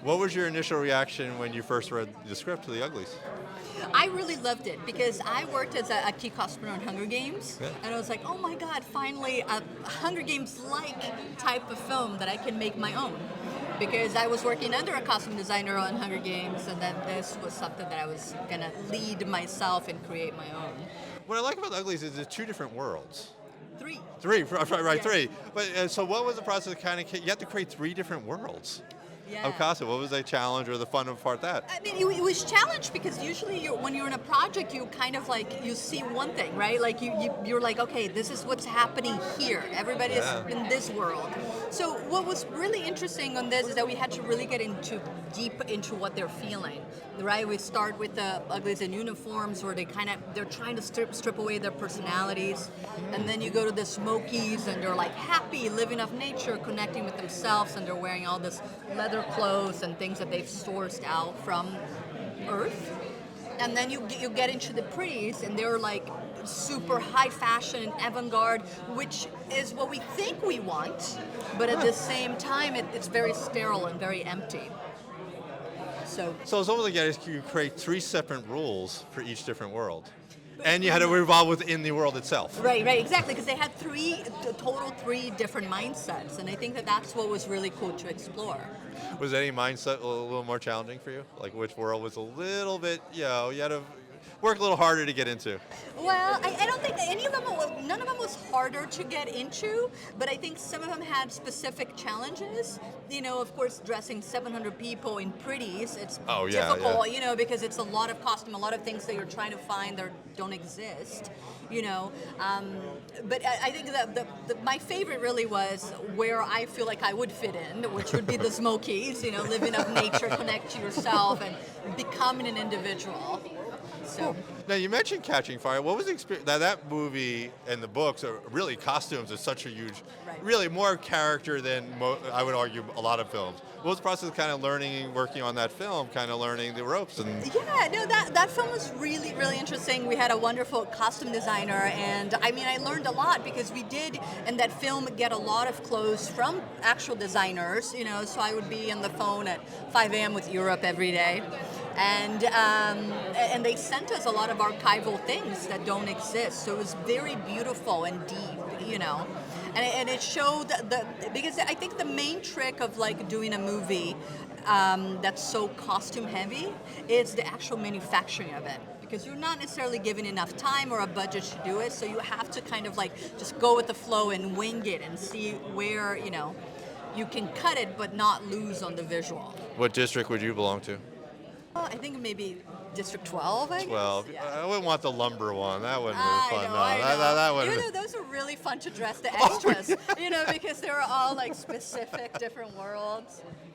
What was your initial reaction when you first read the script to the Uglies? I really loved it because I worked as a key costumer on Hunger Games, Yeah. and I was like, oh my God, finally a Hunger Games-like type of film that I can make my own. Because I was working under a costume designer on Hunger Games, and then this was something that I was gonna lead myself and create my own. What I like about the Uglies is it's two different worlds. Three. Three, right, Yeah. three. But so what was the process of kind of, you have to create three different worlds Yeah. of costume. What was the challenge or the fun of part that? I mean, it was challenged because usually when you're in a project, you kind of like, you see one thing, right? Like you're like, okay, this is what's happening here. Everybody is in this world. So what was really interesting on this is that we had to really get deep into what they're feeling, right? We start with the Uglies in uniforms where they're trying to strip away their personalities. And then you go to the Smokies and they're like happy, living off nature, connecting with themselves, and they're wearing all this leather clothes and things that they've sourced out from Earth. And then you get into the Pretties, and they're like super high fashion and avant-garde, which is what we think we want, but at the same time it's very sterile and very empty. So it's almost like you create three separate rules for each different world. And you had to revolve within the world itself. Right, exactly, because they had total three different mindsets, and I think that's what was really cool to explore. Was any mindset a little more challenging for you? Like which world was a little bit, you had to work a little harder to get into? Well, I don't think none of them was harder to get into, but I think some of them had specific challenges. Of course, dressing 700 people in Pretties, it's difficult, because it's a lot of costume, a lot of things that you're trying to find that don't exist, But I think that my favorite really was where I feel like I would fit in, which would be the Smokies, living of nature, connect to yourself, and becoming an individual. So. Now you mentioned Catching Fire. What was the experience? Now that movie and the books are really, costumes are such a huge, really more character than I would argue a lot of films. What was the process of kind of learning, working on that film, kind of learning the ropes? That film was really, really interesting. We had a wonderful costume designer, and I learned a lot because we did in that film get a lot of clothes from actual designers, so I would be on the phone at 5 a.m. with Europe every day. And they sent us a lot of archival things that don't exist. So it was very beautiful and deep, And it showed because I think the main trick of like doing a movie that's so costume heavy is the actual manufacturing of it. Because you're not necessarily given enough time or a budget to do it. So you have to kind of like just go with the flow and wing it and see where, you can cut it but not lose on the visual. What district would you belong to? I think maybe District 12, I guess. 12. Yeah. I wouldn't want the lumber one. That wouldn't be fun. I know. That wouldn't Even though those are really fun to dress the extras, because they were all like specific different worlds.